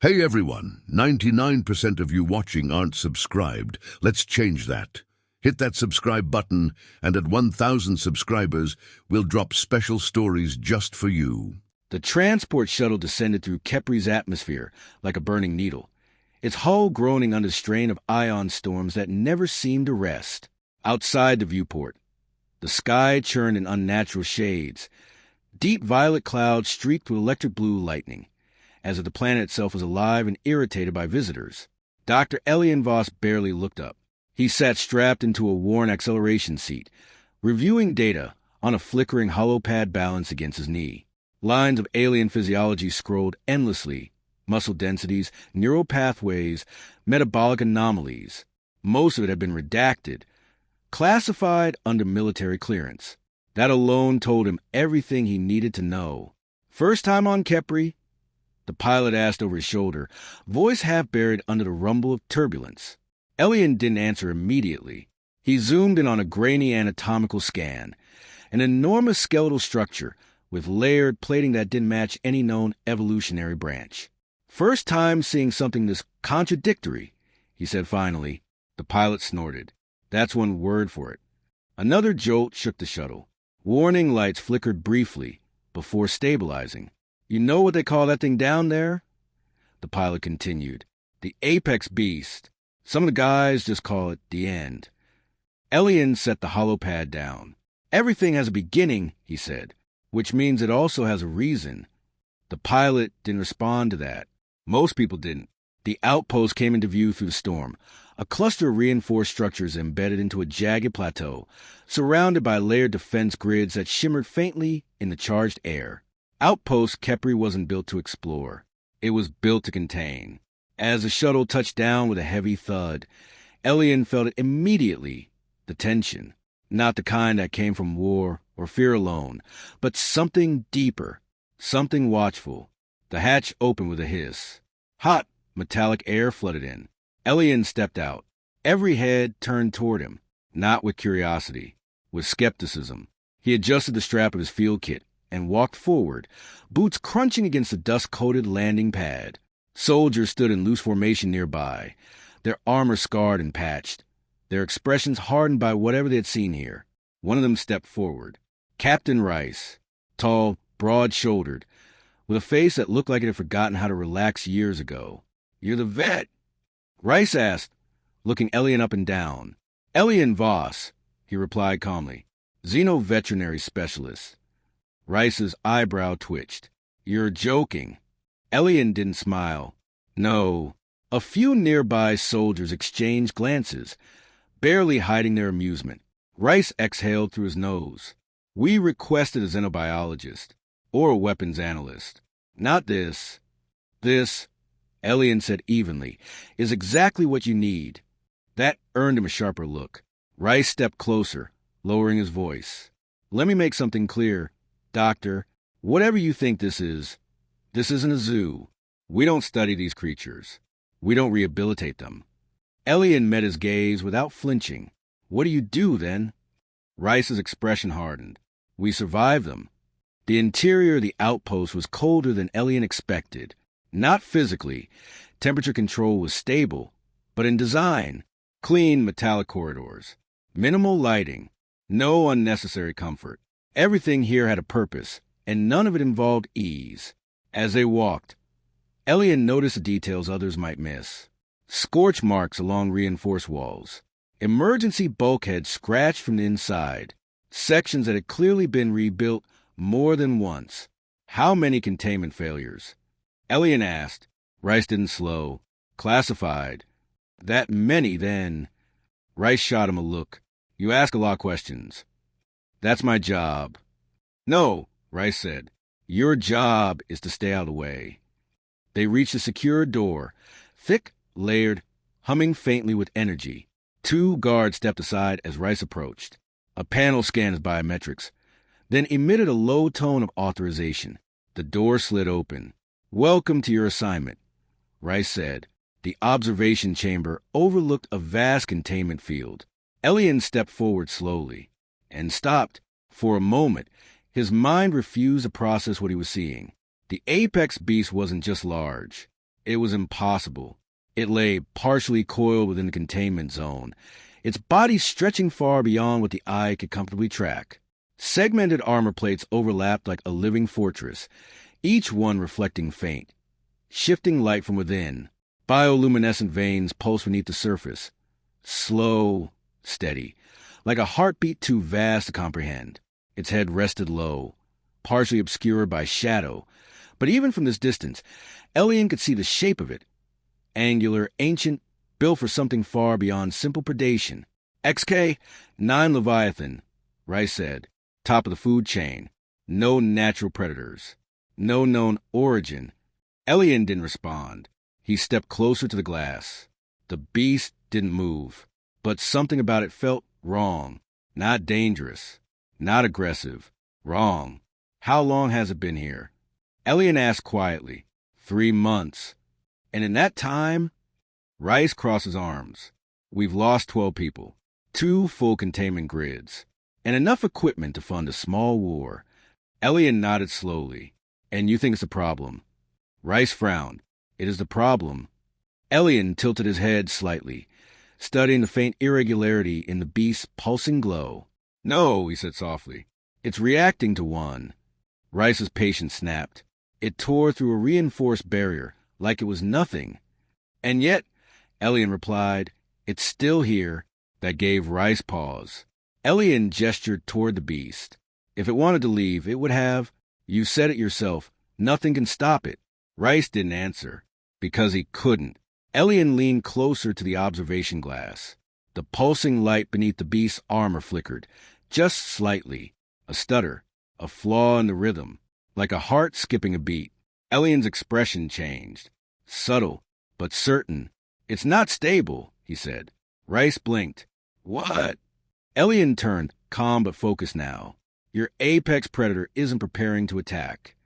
Hey everyone, 99% of you watching aren't subscribed. Let's change that. Hit that subscribe button, and at 1,000 subscribers, we'll drop special stories just for you. The transport shuttle descended through Kepri's atmosphere like a burning needle, its hull groaning under the strain of ion storms that never seemed to rest. Outside the viewport, the sky churned in unnatural shades. Deep violet clouds streaked with electric blue lightning, as if the planet itself was alive and irritated by visitors. Dr. Elian Voss barely looked up. He sat strapped into a worn acceleration seat, reviewing data on a flickering holopad balance against his knee. Lines of alien physiology scrolled endlessly: muscle densities, neural pathways, metabolic anomalies. Most of it had been redacted, classified under military clearance. That alone told him everything he needed to know. First time on Kepri? The pilot asked over his shoulder, voice half buried under the rumble of turbulence. Elian didn't answer immediately. He zoomed in on a grainy anatomical scan, an enormous skeletal structure with layered plating that didn't match any known evolutionary branch. First time seeing something this contradictory, he said finally. The pilot snorted. That's one word for it. Another jolt shook the shuttle. Warning lights flickered briefly before stabilizing. You know what they call that thing down there? The pilot continued. The apex beast. Some of the guys just call it the end. Elian set the holopad down. Everything has a beginning, he said, which means it also has a reason. The pilot didn't respond to that. Most people didn't. The outpost came into view through the storm, a cluster of reinforced structures embedded into a jagged plateau, surrounded by layered defense grids that shimmered faintly in the charged air. Outpost Kepri wasn't built to explore. It was built to contain. As the shuttle touched down with a heavy thud, Elian felt it immediately. The tension. Not the kind that came from war or fear alone, but something deeper, something watchful. The hatch opened with a hiss. Hot, metallic air flooded in. Elian stepped out. Every head turned toward him, not with curiosity, with skepticism. He adjusted the strap of his field kit and walked forward, boots crunching against the dust-coated landing pad. Soldiers stood in loose formation nearby, their armor scarred and patched, their expressions hardened by whatever they had seen here. One of them stepped forward. Captain Rice, tall, broad-shouldered, with a face that looked like it had forgotten how to relax years ago. "You're the vet?" Rice asked, looking Elian up and down. "Elian Voss," he replied calmly. "Xeno-veterinary specialist." Rice's eyebrow twitched. "You're joking." Elian didn't smile. No. A few nearby soldiers exchanged glances, barely hiding their amusement. Rice exhaled through his nose. "We requested a xenobiologist, or a weapons analyst. Not this. This," Elian said evenly, "is exactly what you need." That earned him a sharper look. Rice stepped closer, lowering his voice. "Let me make something clear. Doctor, whatever you think this isn't a zoo. We don't study these creatures. We don't rehabilitate them." Elian met his gaze without flinching. "What do you do, then?" Rice's expression hardened. "We survive them." The interior of the outpost was colder than Elian expected. Not physically. Temperature control was stable, but in design. Clean metallic corridors. Minimal lighting. No unnecessary comfort. Everything here had a purpose, and none of it involved ease. As they walked, Elian noticed the details others might miss. Scorch marks along reinforced walls. Emergency bulkheads scratched from the inside. Sections that had clearly been rebuilt more than once. How many containment failures? Elian asked. Rice didn't slow. Classified. That many, then. Rice shot him a look. "You ask a lot of questions." "That's my job." "No," Rice said. "Your job is to stay out of the way." They reached a secure door, thick, layered, humming faintly with energy. Two guards stepped aside as Rice approached. A panel scanned his biometrics, then emitted a low tone of authorization. The door slid open. "Welcome to your assignment," Rice said. The observation chamber overlooked a vast containment field. Elian stepped forward slowly and stopped. For a moment, his mind refused to process what he was seeing. The apex beast wasn't just large. It was impossible. It lay partially coiled within the containment zone, its body stretching far beyond what the eye could comfortably track. Segmented armor plates overlapped like a living fortress, each one reflecting faint, shifting light from within. Bioluminescent veins pulsed beneath the surface, slow, steady, like a heartbeat too vast to comprehend. Its head rested low, partially obscured by shadow, but even from this distance, Elian could see the shape of it. Angular, ancient, built for something far beyond simple predation. XK, 9 Leviathan, Rice said. Top of the food chain. No natural predators. No known origin. Elian didn't respond. He stepped closer to the glass. The beast didn't move, but something about it felt wrong. Not dangerous. Not aggressive. Wrong. How long has it been here? Elian asked quietly. 3 months. And in that time, Rice crossed his arms. We've lost 12 people, 2 full containment grids, and enough equipment to fund a small war. Elian nodded slowly. And you think it's a problem? Rice frowned. It is the problem. Elian tilted his head slightly, studying the faint irregularity in the beast's pulsing glow. No, he said softly. It's reacting to one. Rice's patience snapped. It tore through a reinforced barrier, like it was nothing. And yet, Elian replied, it's still here. That gave Rice pause. Elian gestured toward the beast. If it wanted to leave, it would have. You said it yourself. Nothing can stop it. Rice didn't answer, because he couldn't. Elian leaned closer to the observation glass. The pulsing light beneath the beast's armor flickered, just slightly. A stutter, a flaw in the rhythm, like a heart skipping a beat. Elian's expression changed. Subtle, but certain. It's not stable, he said. Rice blinked. What? Elian turned, calm but focused now. Your apex predator isn't preparing to attack.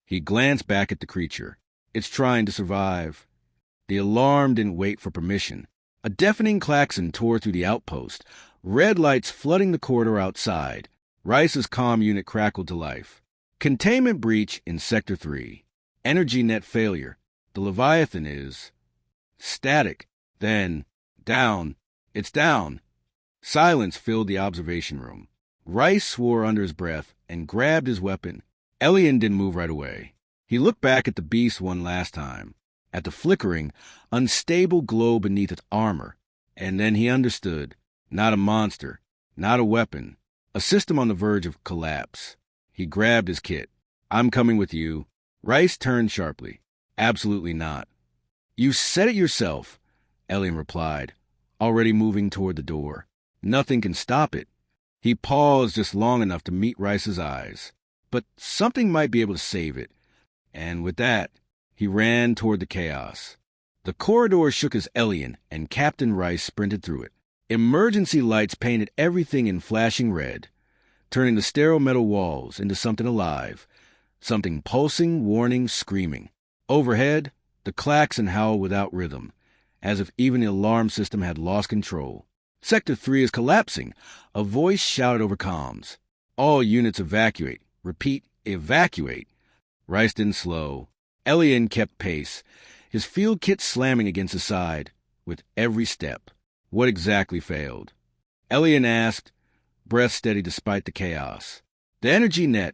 He glanced back at the creature. It's trying to survive. The alarm didn't wait for permission. A deafening klaxon tore through the outpost, red lights flooding the corridor outside. Rice's comm unit crackled to life. Containment breach in Sector 3. Energy net failure. The Leviathan is static. Then, down. It's down. Silence filled the observation room. Rice swore under his breath and grabbed his weapon. Elian didn't move right away. He looked back at the beast one last time, at the flickering, unstable glow beneath its armor, and then he understood. Not a monster, not a weapon, a system on the verge of collapse. He grabbed his kit. I'm coming with you. Rice turned sharply. Absolutely not. You said it yourself, Elian replied, already moving toward the door. Nothing can stop it. He paused just long enough to meet Rice's eyes. But something might be able to save it. And with that, he ran toward the chaos. The corridor shook as Elian and Captain Rice sprinted through it. Emergency lights painted everything in flashing red, turning the sterile metal walls into something alive, something pulsing, warning, screaming. Overhead, the klaxon howled without rhythm, as if even the alarm system had lost control. Sector 3 is collapsing, a voice shouted over comms. All units evacuate. Repeat, evacuate. Rice didn't slow. Elian kept pace, his field kit slamming against his side with every step. What exactly failed? Elian asked, breath steady despite the chaos. The energy net,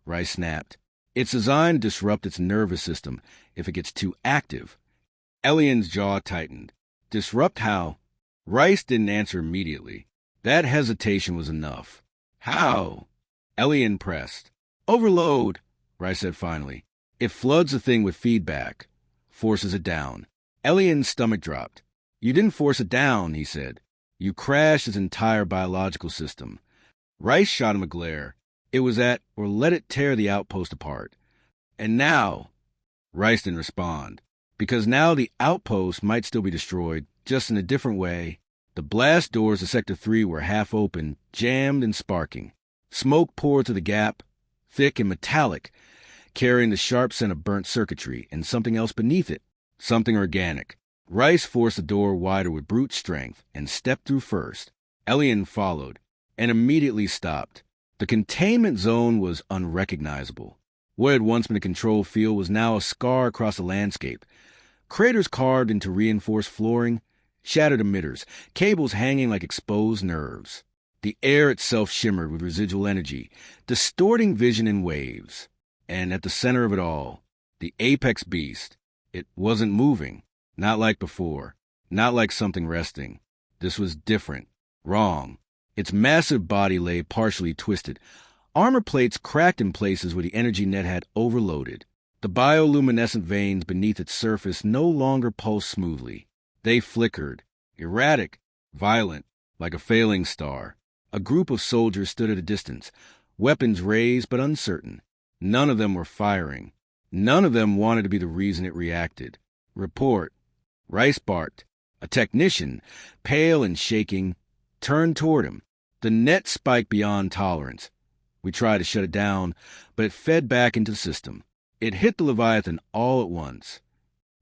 Rice snapped. It's designed to disrupt its nervous system if it gets too active. Elian's jaw tightened. Disrupt how? Rice didn't answer immediately. That hesitation was enough. How? Elian pressed. Overload, Rice said finally. It floods the thing with feedback, forces it down. Elian's stomach dropped. You didn't force it down, he said. You crashed its entire biological system. Rice shot him a glare. It was at, or let it tear the outpost apart. And now, Rice didn't respond, because now the outpost might still be destroyed, just in a different way. The blast doors to Sector 3 were half open, jammed and sparking. Smoke poured through the gap, thick and metallic, carrying the sharp scent of burnt circuitry and something else beneath it, something organic. Rice forced the door wider with brute strength and stepped through first. Elian followed, and immediately stopped. The containment zone was unrecognizable. What had once been a control field was now a scar across the landscape, Craters carved into reinforced flooring, shattered emitters, cables hanging like exposed nerves. The air itself shimmered with residual energy, distorting vision in waves. And at the center of it all, the apex beast. It wasn't moving, not like before, not like something resting. This was different, wrong. Its massive body lay partially twisted. Armor plates cracked in places where the energy net had overloaded. The bioluminescent veins beneath its surface no longer pulsed smoothly. They flickered, erratic, violent, like a failing star. A group of soldiers stood at a distance, weapons raised but uncertain. None of them were firing. None of them wanted to be the reason it reacted. Report. Rice barked. A technician, pale and shaking, turned toward him. The net spiked beyond tolerance. We tried to shut it down, but it fed back into the system. It hit the Leviathan all at once.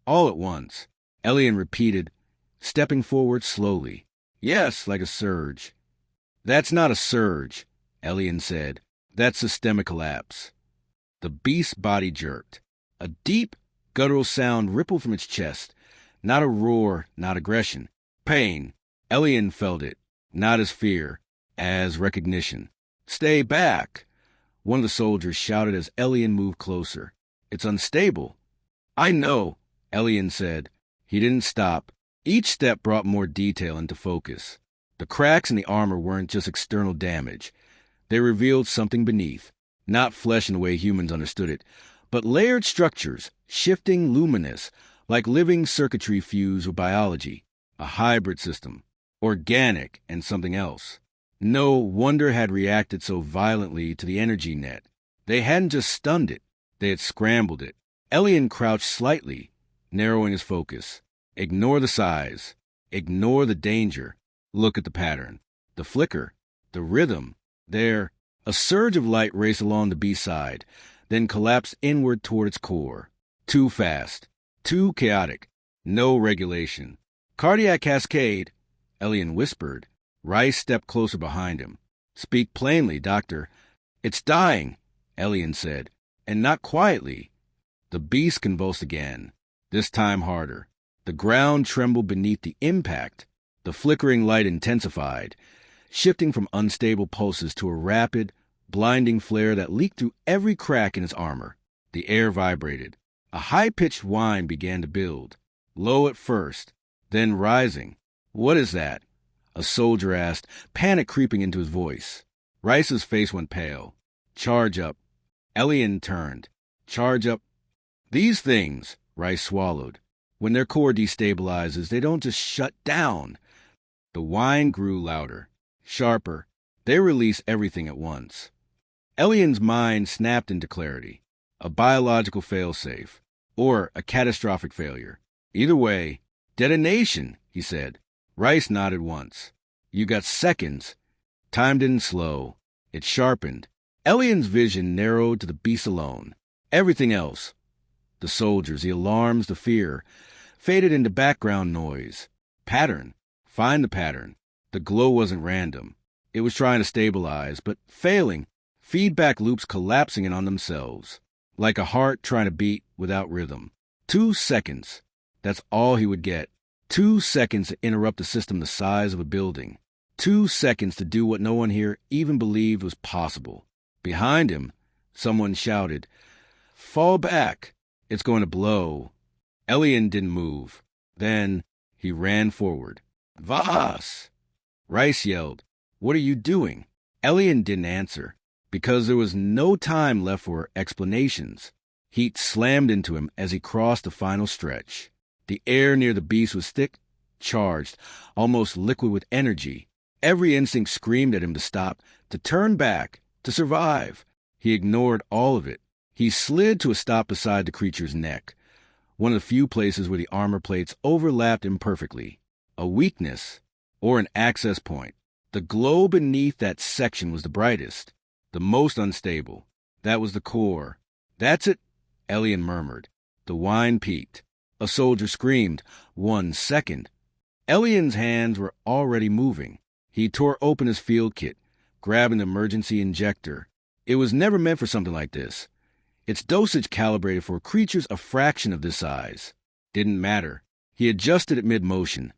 All at once. Elian repeated, stepping forward slowly. Yes, like a surge. That's not a surge, Elian said. That's systemic collapse. The beast's body jerked. A deep, guttural sound rippled from its chest. Not a roar, not aggression. Pain. Elian felt it. Not as fear, as recognition. Stay back, one of the soldiers shouted as Elian moved closer. It's unstable. I know, Elian said. He didn't stop. Each step brought more detail into focus. The cracks in the armor weren't just external damage. They revealed something beneath. Not flesh in the way humans understood it, but layered structures, shifting, luminous, like living circuitry fused with biology. A hybrid system. Organic and something else. No wonder had reacted so violently to the energy net. They hadn't just stunned it, they had scrambled it. Elian crouched slightly, narrowing his focus. Ignore the size. Ignore the danger. Look at the pattern. The flicker. The rhythm. There. A surge of light raced along the B-side, then collapsed inward toward its core. Too fast. Too chaotic. No regulation. Cardiac cascade, Elian whispered. Rice stepped closer behind him. Speak plainly, Doctor. It's dying, Elian said, and not quietly. The beast convulsed again, this time harder. The ground trembled beneath the impact. The flickering light intensified, shifting from unstable pulses to a rapid, blinding flare that leaked through every crack in its armor. The air vibrated. A high-pitched whine began to build, low at first, then rising. What is that? A soldier asked, panic creeping into his voice. Rice's face went pale. Charge up. Elian turned. Charge up. These things, Rice swallowed. When their core destabilizes, they don't just shut down. The whine grew louder, sharper. They release everything at once. Elian's mind snapped into clarity. A biological failsafe, or a catastrophic failure. Either way, detonation, he said. Rice nodded once. You got seconds. Time didn't slow. It sharpened. Elian's vision narrowed to the beast alone. Everything else, the soldiers, the alarms, the fear, faded into background noise. Pattern. Find the pattern. The glow wasn't random. It was trying to stabilize, but failing. Feedback loops collapsing in on themselves. Like a heart trying to beat without rhythm. 2 seconds. That's all he would get. 2 seconds to interrupt a system the size of a building. 2 seconds to do what no one here even believed was possible. Behind him, someone shouted, Fall back. It's going to blow. Elian didn't move. Then he ran forward. Vas! Rice yelled, What are you doing? Elian didn't answer, because there was no time left for explanations. Heat slammed into him as he crossed the final stretch. The air near the beast was thick, charged, almost liquid with energy. Every instinct screamed at him to stop, to turn back, to survive. He ignored all of it. He slid to a stop beside the creature's neck, one of the few places where the armor plates overlapped imperfectly. A weakness, or an access point. The glow beneath that section was the brightest, the most unstable. That was the core. That's it, Elian murmured. The whine peaked. A soldier screamed, 1 second. Elian's hands were already moving. He tore open his field kit, grabbing the emergency injector. It was never meant for something like this. Its dosage calibrated for creatures a fraction of this size. Didn't matter. He adjusted at mid-motion,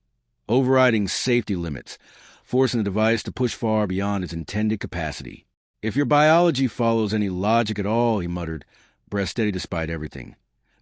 overriding safety limits, forcing the device to push far beyond its intended capacity. If your biology follows any logic at all, he muttered, breath steady despite everything.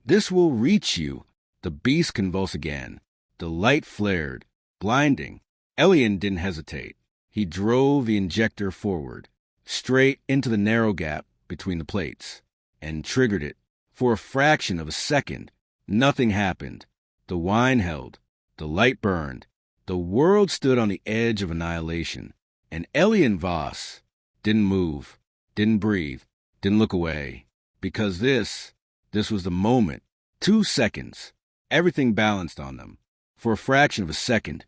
This will reach you. The beast convulsed again. The light flared, blinding. Elian didn't hesitate. He drove the injector forward, straight into the narrow gap between the plates, and triggered it. For a fraction of a second, nothing happened. The wine held. The light burned. The world stood on the edge of annihilation. And Elian Voss didn't move, didn't breathe, didn't look away. Because this was the moment. 2 seconds. Everything balanced on them. For a fraction of a second,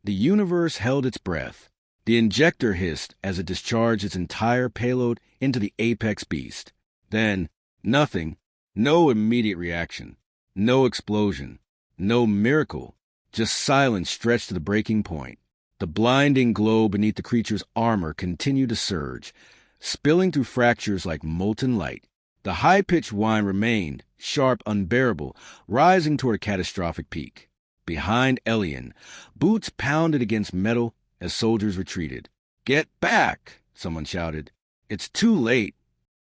the universe held its breath. The injector hissed as it discharged its entire payload into the apex beast. Then, nothing. No immediate reaction. No explosion. No miracle. Just silence stretched to the breaking point. The blinding glow beneath the creature's armor continued to surge, spilling through fractures like molten light. The high-pitched whine remained, sharp, unbearable, rising toward a catastrophic peak. Behind Elian, boots pounded against metal as soldiers retreated. "Get back!" someone shouted. "It's too late."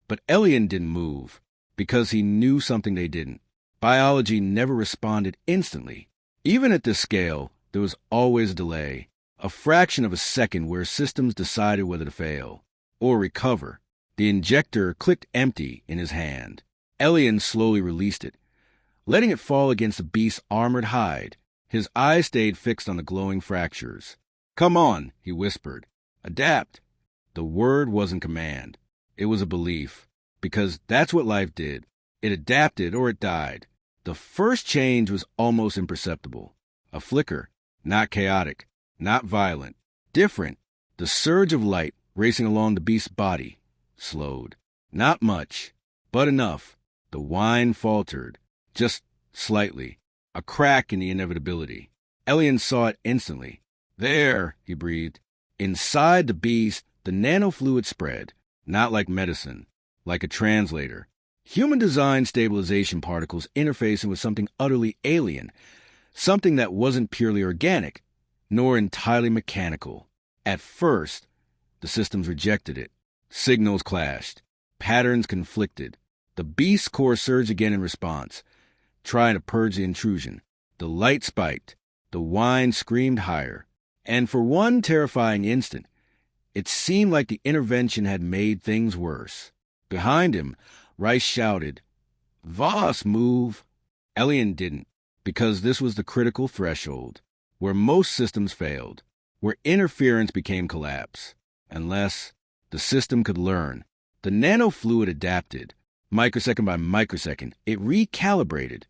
But Elian didn't move, because he knew something they didn't. Biology never responded instantly. Even at this scale, there was always a delay, a fraction of a second where systems decided whether to fail or recover. The injector clicked empty in his hand. Elian slowly released it, letting it fall against the beast's armored hide. His eyes stayed fixed on the glowing fractures. "Come on," he whispered. "Adapt." The word wasn't command. It was a belief, because that's what life did. It adapted or it died. The first change was almost imperceptible. A flicker, not chaotic, not violent, different. The surge of light racing along the beast's body slowed. Not much, but enough. The whine faltered, just slightly, a crack in the inevitability. Elian saw it instantly. "There," he breathed. Inside the beast, the nanofluid spread, not like medicine, like a translator. Human-designed stabilization particles interfacing with something utterly alien, something that wasn't purely organic, nor entirely mechanical. At first, the systems rejected it. Signals clashed. Patterns conflicted. The beast's core surged again in response, trying to purge the intrusion. The light spiked. The whine screamed higher. And for one terrifying instant, it seemed like the intervention had made things worse. Behind him, Rice shouted, "Voss, move!" Elian didn't, because this was the critical threshold, where most systems failed, where interference became collapse. Unless the system could learn. The nanofluid adapted. Microsecond by microsecond, it recalibrated,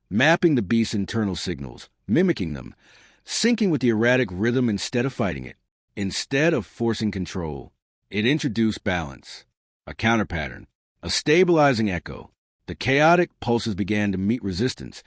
mapping the beast's internal signals, mimicking them, syncing with the erratic rhythm instead of fighting it. Instead of forcing control, it introduced balance, a counterpattern, a stabilizing echo. The chaotic pulses began to meet resistance,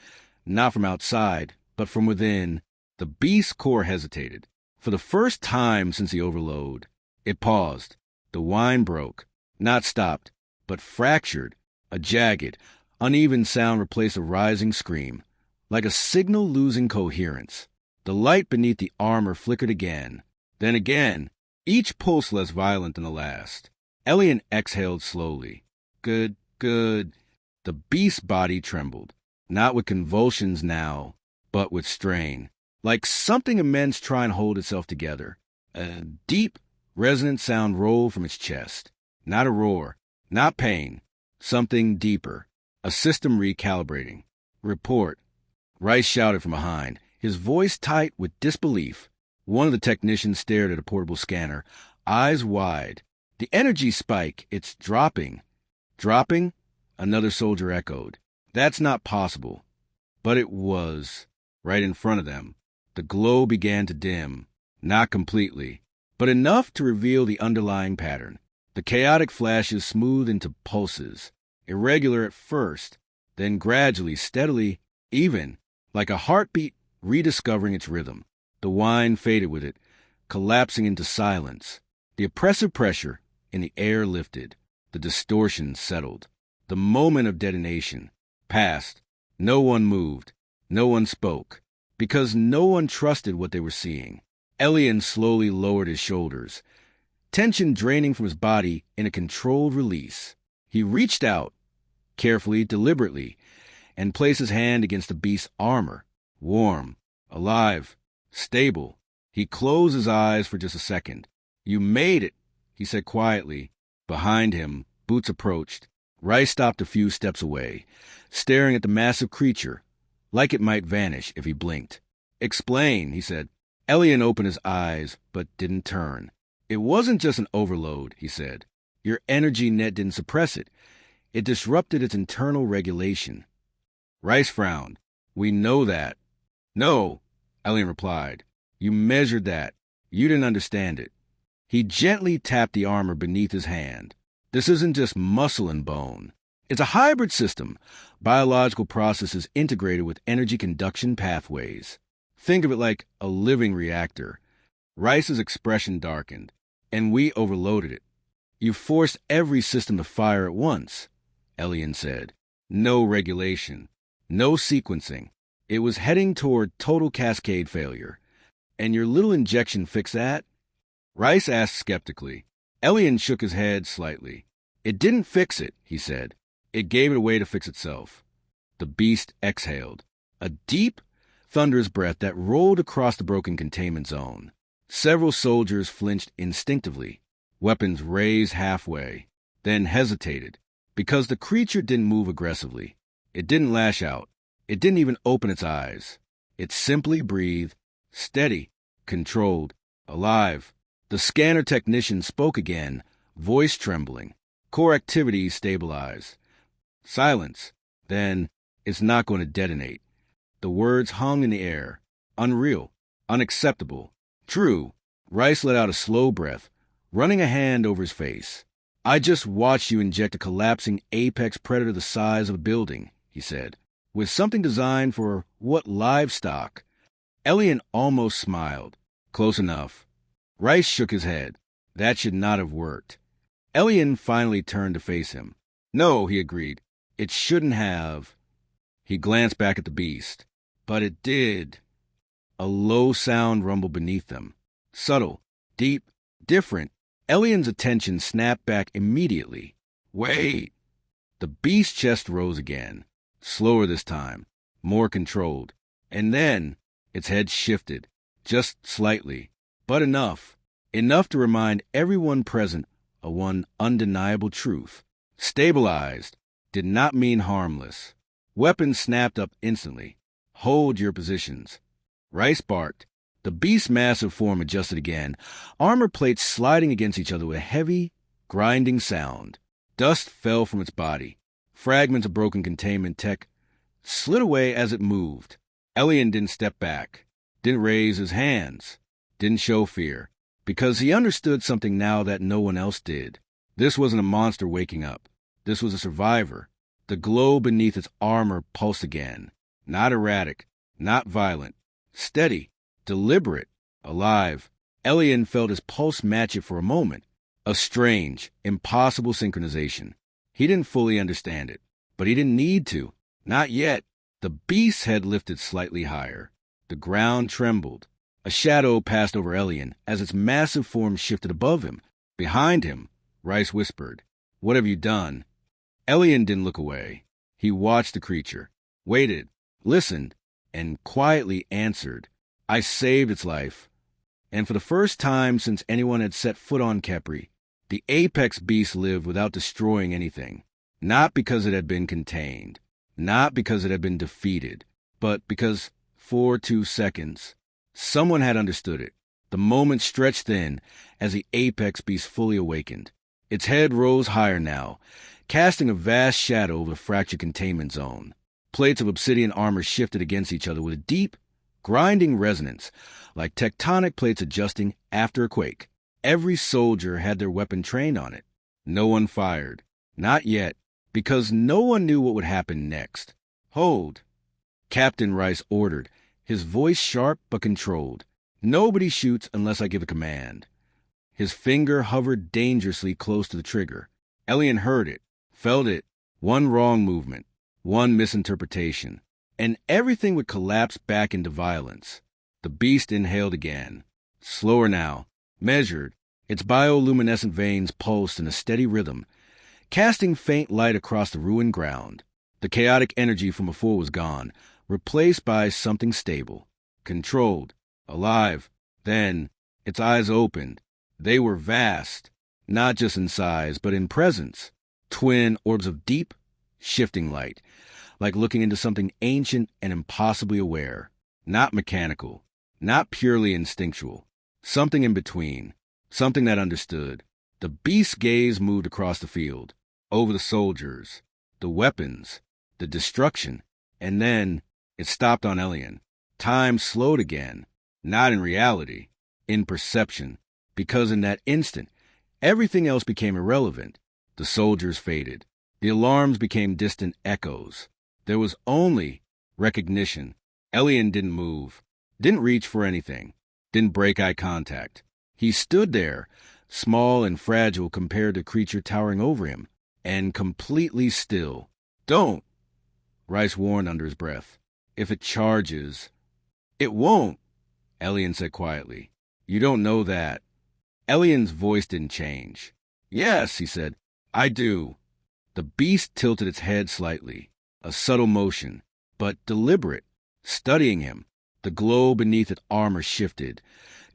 not from outside, but from within. The beast's core hesitated. For the first time since the overload, it paused. The whine broke, not stopped, but fractured. A jagged, uneven sound replaced a rising scream, like a signal losing coherence. The light beneath the armor flickered again, then again, each pulse less violent than the last. Elian exhaled slowly. Good. The beast's body trembled, not with convulsions now, but with strain, like something immense trying to hold itself together. A deep, resonant sound rolled from its chest. Not a roar, not pain, something deeper. A system recalibrating. "Report," Rice shouted from behind, his voice tight with disbelief. One of the technicians stared at a portable scanner, eyes wide. "The energy spike, it's dropping." "Dropping?" Another soldier echoed. "That's not possible." But it was, right in front of them. The glow began to dim, not completely, but enough to reveal the underlying pattern. The chaotic flashes smoothed into pulses, irregular at first, then gradually, steadily, even, like a heartbeat rediscovering its rhythm. The whine faded with it, collapsing into silence. The oppressive pressure in the air lifted. The distortion settled. The moment of detonation passed. No one moved. No one spoke, because no one trusted what they were seeing. Elian slowly lowered his shoulders, tension draining from his body in a controlled release. He reached out, carefully, deliberately, and placed his hand against the beast's armor. Warm, alive, stable. He closed his eyes for just a second. "You made it," he said quietly. Behind him, Boots approached. Rice stopped a few steps away, staring at the massive creature, like it might vanish if he blinked. "Explain," he said. Elian opened his eyes, but didn't turn. "It wasn't just an overload," he said. "Your energy net didn't suppress it. It disrupted its internal regulation." Rice frowned. "We know that." "No," Elian replied. "You measured that. You didn't understand it." He gently tapped the armor beneath his hand. "This isn't just muscle and bone. It's a hybrid system, biological processes integrated with energy conduction pathways. Think of it like a living reactor." Rice's expression darkened. "And we overloaded it." "You forced every system to fire at once," Elian said. "No regulation, no sequencing. It was heading toward total cascade failure. And your little injection fixed that?" Rice asked skeptically. Elian shook his head slightly. "It didn't fix it," he said. "It gave it a way to fix itself." The beast exhaled, a deep, thunderous breath that rolled across the broken containment zone. Several soldiers flinched instinctively, weapons raised halfway, then hesitated, because the creature didn't move aggressively. It didn't lash out. It didn't even open its eyes. It simply breathed, steady, controlled, alive. The scanner technician spoke again, voice trembling. Core activity stabilized. Silence. Then, "It's not going to detonate." The words hung in the air. Unreal. Unacceptable. True. Rice let out a slow breath, running a hand over his face. "I just watched you inject a collapsing apex predator the size of a building," he said, "with something designed for what livestock?" Elian almost smiled. "Close enough." Rice shook his head. "That should not have worked." Elian finally turned to face him. "No," he agreed. "It shouldn't have." He glanced back at the beast. "But it did." A low sound rumbled beneath them. Subtle, deep, different. Elian's attention snapped back immediately. "Wait!" The beast's chest rose again. Slower this time. More controlled. And then its head shifted. Just slightly. But enough. Enough to remind everyone present of one undeniable truth. Stabilized did not mean harmless. Weapons snapped up instantly. "Hold your positions." Rice barked. The beast's massive form adjusted again, armor plates sliding against each other with a heavy, grinding sound. Dust fell from its body. Fragments of broken containment tech slid away as it moved. Elian didn't step back, didn't raise his hands, didn't show fear, because he understood something now that no one else did. This wasn't a monster waking up. This was a survivor. The glow beneath its armor pulsed again. Not erratic, not violent. Steady, deliberate, alive. Elian felt his pulse match it for a moment. A strange, impossible synchronization. He didn't fully understand it, but he didn't need to. Not yet. The beast's head lifted slightly higher. The ground trembled. A shadow passed over Elian as its massive form shifted above him. Behind him, Rice whispered, "What have you done?" Elian didn't look away. He watched the creature, waited, listened, and quietly answered. "I saved its life." And for the first time since anyone had set foot on Kepri, the apex beast lived without destroying anything. Not because it had been contained, not because it had been defeated, but because, for 2 seconds, someone had understood it. The moment stretched thin as the apex beast fully awakened. Its head rose higher now, casting a vast shadow over the fractured containment zone. Plates of obsidian armor shifted against each other with a deep, grinding resonance, like tectonic plates adjusting after a quake. Every soldier had their weapon trained on it. No one fired. Not yet, because no one knew what would happen next. "Hold," Captain Rice ordered, his voice sharp but controlled. "Nobody shoots unless I give a command." His finger hovered dangerously close to the trigger. Elian heard it, felt it. One wrong movement, one misinterpretation, and everything would collapse back into violence. The beast inhaled again. Slower now, measured, its bioluminescent veins pulsed in a steady rhythm, casting faint light across the ruined ground. The chaotic energy from before was gone, replaced by something stable, controlled, alive. Then, its eyes opened. They were vast, not just in size, but in presence. Twin orbs of deep, shifting light, like looking into something ancient and impossibly aware. Not mechanical, not purely instinctual. Something in between, something that understood. The beast's gaze moved across the field, over the soldiers, the weapons, the destruction, and then it stopped on Elian. Time slowed again, not in reality, in perception, because in that instant, everything else became irrelevant. The soldiers faded. The alarms became distant echoes. There was only recognition. Elian didn't move, didn't reach for anything, didn't break eye contact. He stood there, small and fragile compared to the creature towering over him, and completely still. "Don't," Rice warned under his breath. "If it charges—" "It won't," Elian said quietly. "You don't know that." Elian's voice didn't change. "Yes," he said, "I do." The beast tilted its head slightly, a subtle motion, but deliberate, studying him. The glow beneath its armor shifted,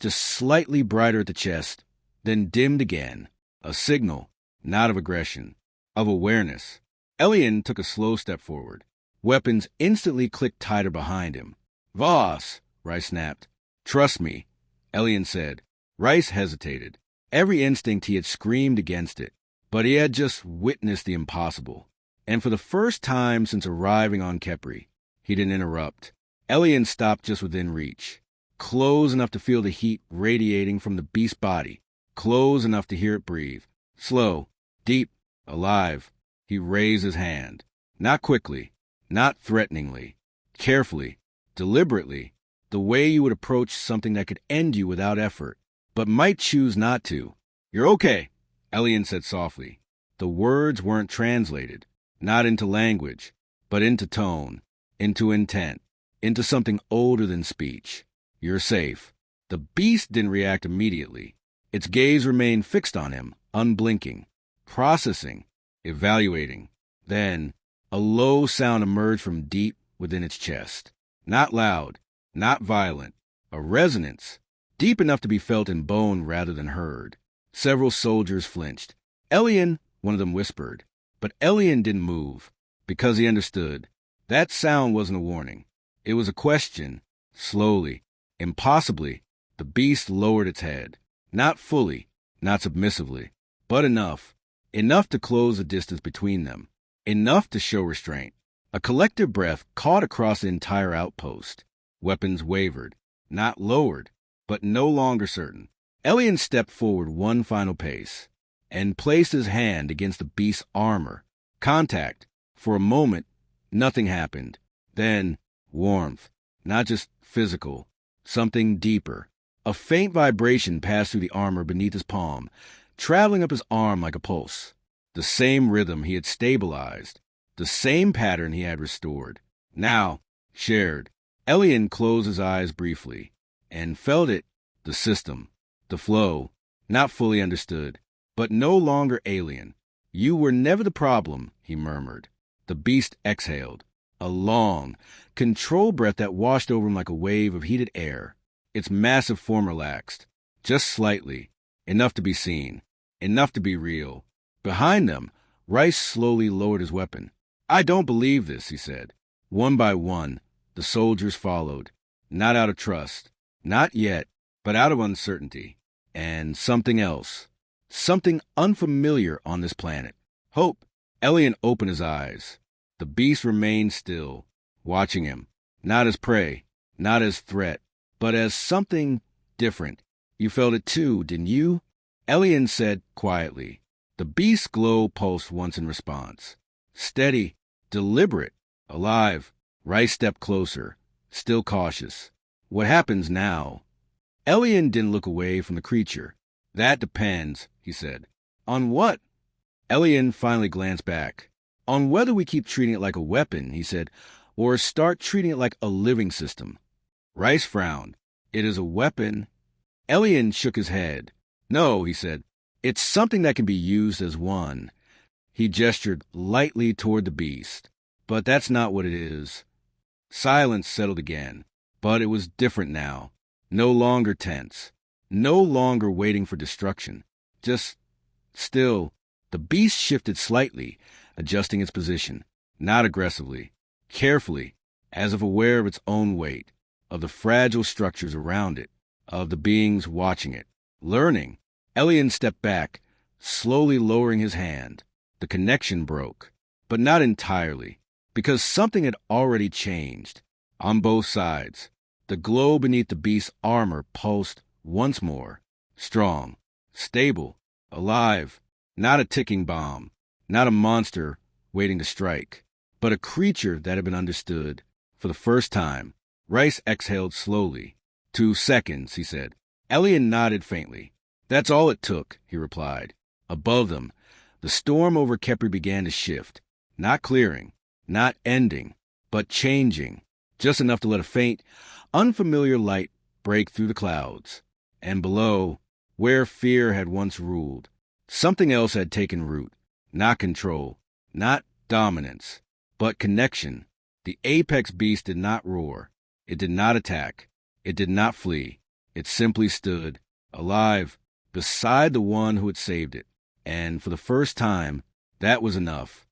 just slightly brighter at the chest, then dimmed again. A signal, not of aggression, of awareness. Elian took a slow step forward. Weapons instantly clicked tighter behind him. "Voss," Rice snapped. "Trust me," Elian said. Rice hesitated. Every instinct he had screamed against it, but he had just witnessed the impossible. And for the first time since arriving on Kepri, he didn't interrupt. Elian stopped just within reach, close enough to feel the heat radiating from the beast's body, close enough to hear it breathe. Slow, deep, alive. He raised his hand. Not quickly, not threateningly, carefully, deliberately, the way you would approach something that could end you without effort, but might choose not to. "You're okay," Elian said softly. The words weren't translated, not into language, but into tone, into intent, into something older than speech. "You're safe." The beast didn't react immediately. Its gaze remained fixed on him, unblinking, processing, evaluating. Then, a low sound emerged from deep within its chest. Not loud, not violent, a resonance, deep enough to be felt in bone rather than heard. Several soldiers flinched. "Elian," one of them whispered. But Elian didn't move, because he understood. That sound wasn't a warning. It was a question. Slowly, impossibly, the beast lowered its head. Not fully, not submissively, but enough. Enough to close the distance between them. Enough to show restraint. A collective breath caught across the entire outpost. Weapons wavered. Not lowered, but no longer certain. Elian stepped forward one final pace and placed his hand against the beast's armor. Contact. For a moment, nothing happened. Then, warmth. Not just physical. Something deeper. A faint vibration passed through the armor beneath his palm, traveling up his arm like a pulse. The same rhythm he had stabilized. The same pattern he had restored. Now, shared. Elian closed his eyes briefly and felt it, the system, the flow, not fully understood, but no longer alien. "You were never the problem," he murmured. The beast exhaled, a long, controlled breath that washed over him like a wave of heated air. Its massive form relaxed, just slightly, enough to be seen, enough to be real. Behind them, Rice slowly lowered his weapon. "I don't believe this," he said. One by one, the soldiers followed, not out of trust, not yet, but out of uncertainty, and something else, something unfamiliar on this planet. Hope. Elian opened his eyes. The beast remained still, watching him, not as prey, not as threat, but as something different. "You felt it too, didn't you?" Elian said quietly. The beast's glow pulsed once in response. Steady, deliberate, alive. Rice stepped closer, still cautious. "What happens now?" Elian didn't look away from the creature. "That depends," he said. "On what?" Elian finally glanced back. "On whether we keep treating it like a weapon," he said, or start treating it like a living system. Rice frowned. It is a weapon. Elian shook his head. No, he said. It's something that can be used as one. He gestured lightly toward the beast. But that's not what it is. Silence settled again, but it was different now. No longer tense. No longer waiting for destruction. Just still. The beast shifted slightly, adjusting its position. Not aggressively. Carefully, as if aware of its own weight, of the fragile structures around it, of the beings watching it. Learning, Elian stepped back, slowly lowering his hand. The connection broke, but not entirely, because something had already changed. On both sides, the glow beneath the beast's armor pulsed once more. Strong, stable, alive, not a ticking bomb, not a monster waiting to strike, but a creature that had been understood. For the first time, Rice exhaled slowly. 2 seconds, he said. Elian nodded faintly. That's all it took, he replied. Above them, the storm over Kepri began to shift, not clearing, not ending, but changing, just enough to let a faint, unfamiliar light break through the clouds. And below, where fear had once ruled, something else had taken root. Not control, not dominance, but connection. The apex beast did not roar. It did not attack. It did not flee. It simply stood, alive, beside the one who had saved it. And for the first time, that was enough.